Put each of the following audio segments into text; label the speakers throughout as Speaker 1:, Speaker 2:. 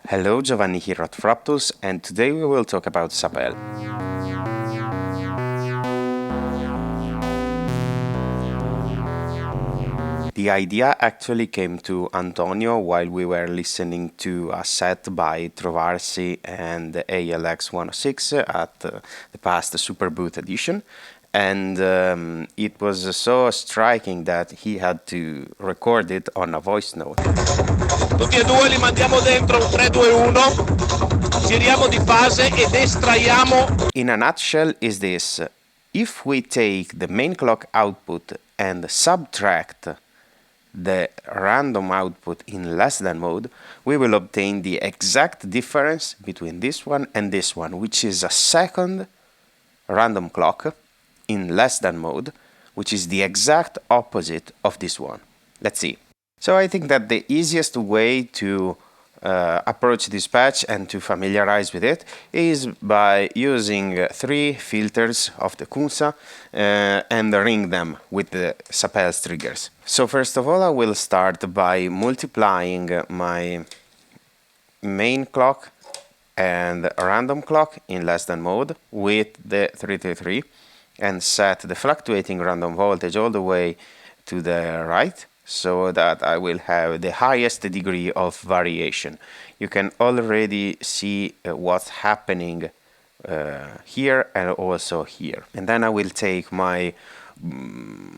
Speaker 1: Hello, Giovanni here at Fraptus, and today we will talk about Sapèl. The idea actually came to Antonio while we were listening to a set by Trovarsi and ALX 106 at the past Superboot edition. And it was so striking that he had to record it on a voice note.
Speaker 2: Tutti e due li mandiamo dentro 3-2-1, giriamo di fase ed estraiamo.
Speaker 1: In a nutshell is this: if we take the main clock output and subtract the random output in less than mode, we will obtain the exact difference between this one and this one, which is a second random clock in less than mode, which is the exact opposite of this one. Let's see. So I think that the easiest way to approach this patch and to familiarize with it is by using three filters of the Cunsa and ring them with the Sapèl's triggers. So first of all, I will start by multiplying my main clock and random clock in less than mode with the 333 and set the fluctuating random voltage all the way to the right, so that I will have the highest degree of variation. You can already see what's happening here and also here. And then I will take my,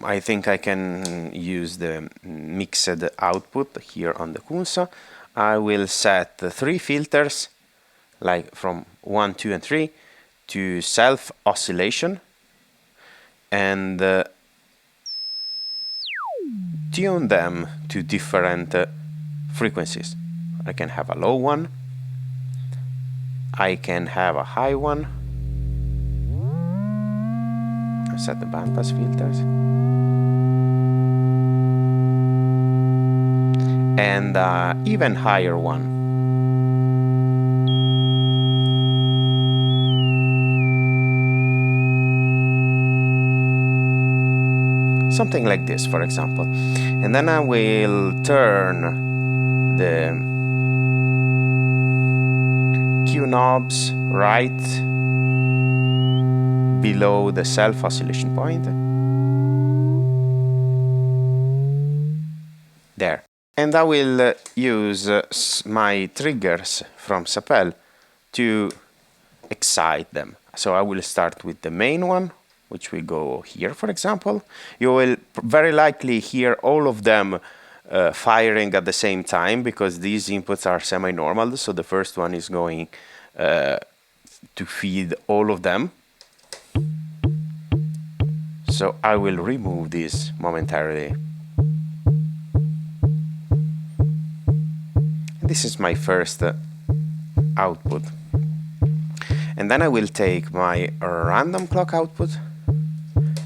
Speaker 1: I think I can use the mixed output here on the Cunsa. I will set the three filters, like from 1, 2, and 3, to self-oscillation, and tune them to different frequencies. I can have a low one, I can have a high one. I set the bandpass filters, and even higher one. Something like this, for example. And then I will turn the Q knobs right below the self-oscillation point. There. And I will use my triggers from Sapèl to excite them. So I will start with the main one, which will go here, for example. You will very likely hear all of them firing at the same time, because these inputs are semi-normal, so the first one is going to feed all of them. So I will remove this momentarily. This is my first output. And then I will take my random clock output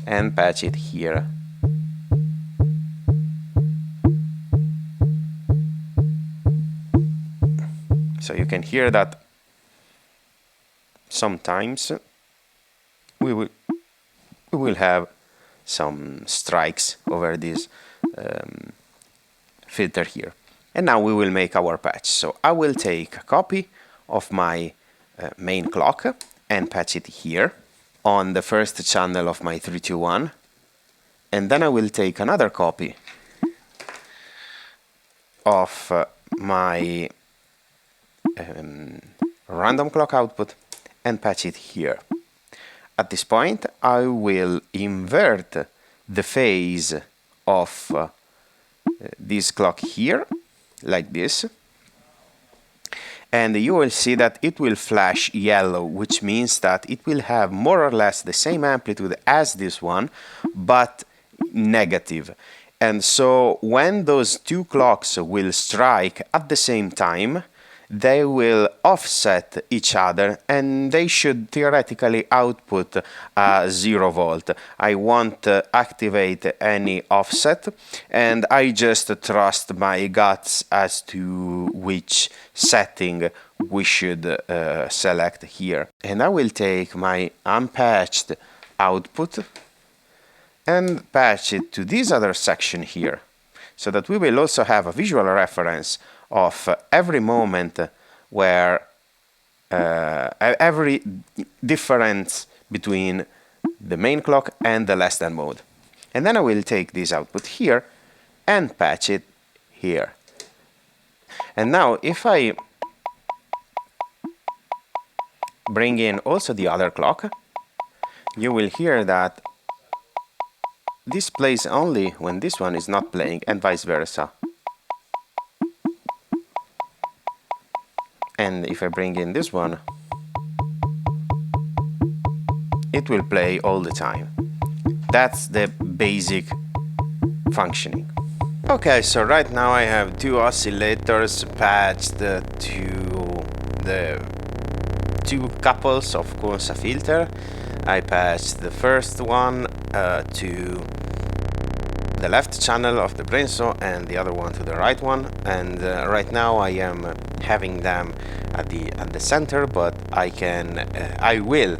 Speaker 1: and patch it here. So you can hear that sometimes we will have some strikes over this filter here. And now we will make our patch. So I will take a copy of my main clock and patch it here on the first channel of my 321, and then I will take another copy of my random clock output and patch it here. At this point, I will invert the phase of this clock here, like this. And you will see that it will flash yellow, which means that it will have more or less the same amplitude as this one, but negative. And so when those two clocks will strike at the same time, they will offset each other, and they should theoretically output 0 volt. I won't activate any offset, and I just trust my guts as to which setting we should select here. And I will take my unpatched output and patch it to this other section here, so that we will also have a visual reference of every moment where every difference between the main clock and the less than mode. And then I will take this output here and patch it here. And now if I bring in also the other clock, you will hear that this plays only when this one is not playing, and vice versa. And if I bring in this one, it will play all the time. That's the basic functioning. Okay, so right now I have two oscillators patched to the two couples of Cunsa filter. I patched the first one to the left channel of the brainsaw and the other one to the right one, and right now I am having them at the center, but I will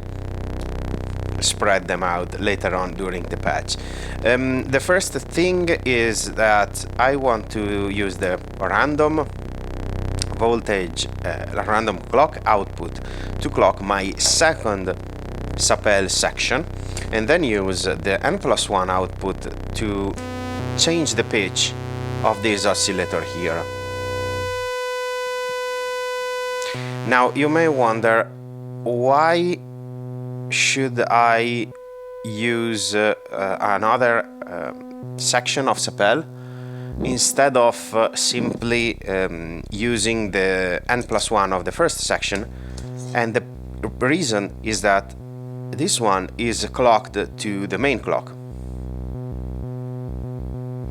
Speaker 1: spread them out later on during the patch. The first thing is that I want to use the random voltage, random clock output to clock my second Sapèl section, and then use the n+1 output to change the pitch of this oscillator here. Now you may wonder, why should I use another section of Sapèl instead of simply using the n+1 of the first section? And the reason is that this one is clocked to the main clock,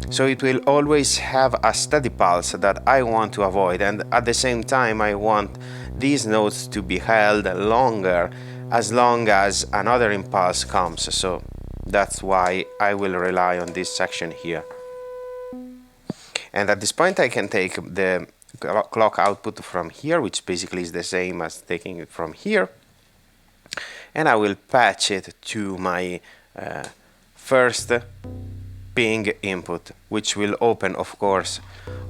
Speaker 1: so it will always have a steady pulse that I want to avoid, and at the same time I want these notes to be held longer as long as another impulse comes, so that's why I will rely on this section here. And at this point I can take the clock output from here, which basically is the same as taking it from here, and I will patch it to my first ping input, which will open, of course,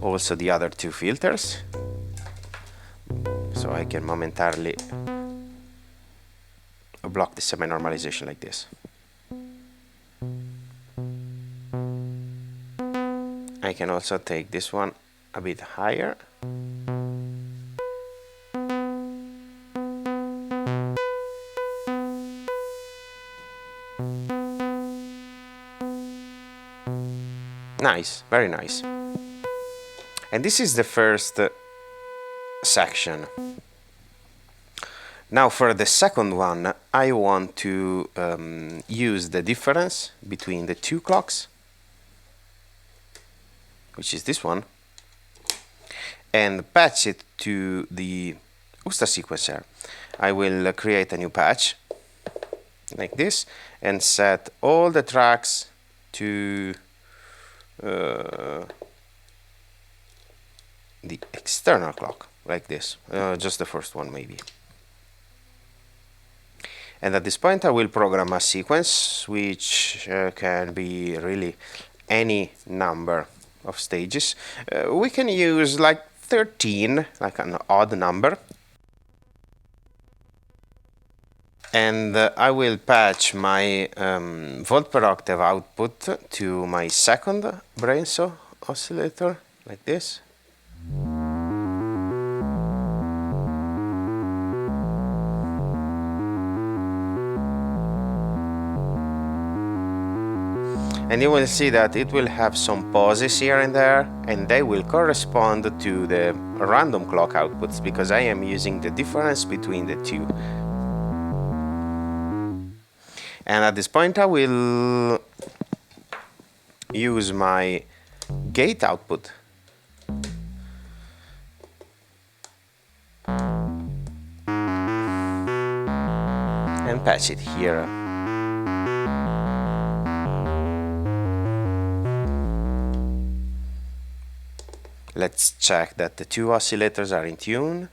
Speaker 1: also the other two filters. So I can momentarily block the semi-normalization like this. I can also take this one a bit higher. Nice, very nice. And this is the first section. Now for the second one, I want to use the difference between the two clocks, which is this one, and patch it to the Usta sequencer. I will create a new patch like this and set all the tracks to the external clock like this, just the first one maybe. And at this point I will program a sequence which can be really any number of stages. We can use like 13, like an odd number. And I will patch my volt per octave output to my second brainsaw oscillator like this. And you will see that it will have some pauses here and there, and they will correspond to the random clock outputs, because I am using the difference between the two. And at this point I will use my gate output and patch it here. Let's check that the two oscillators are in tune.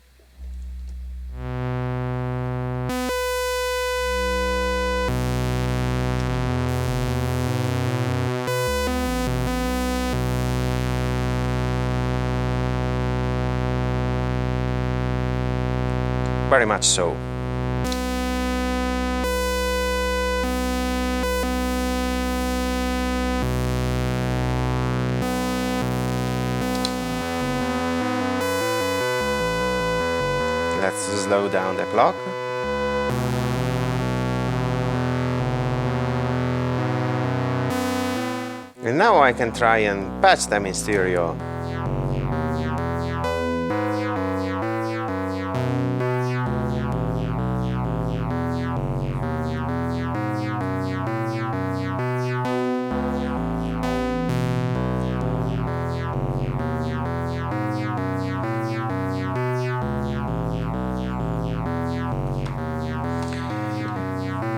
Speaker 1: very much so. Let's slow down the clock. And now I can try and patch them in stereo.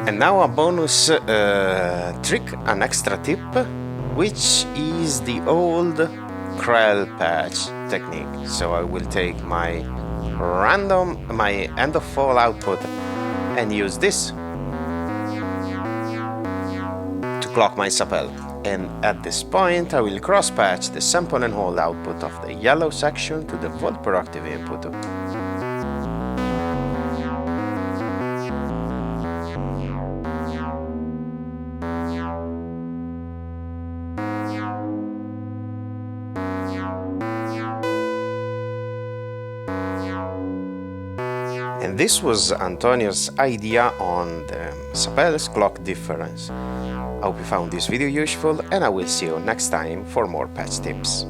Speaker 1: And now a bonus trick, an extra tip, which is the old Krell patch technique. So I will take my end of fall output and use this to clock my Sapèl. And at this point I will cross patch the sample and hold output of the yellow section to the volt per octave input. And this was Antonio's idea on the Sapèl's clock difference. I hope you found this video useful, and I will see you next time for more patch tips.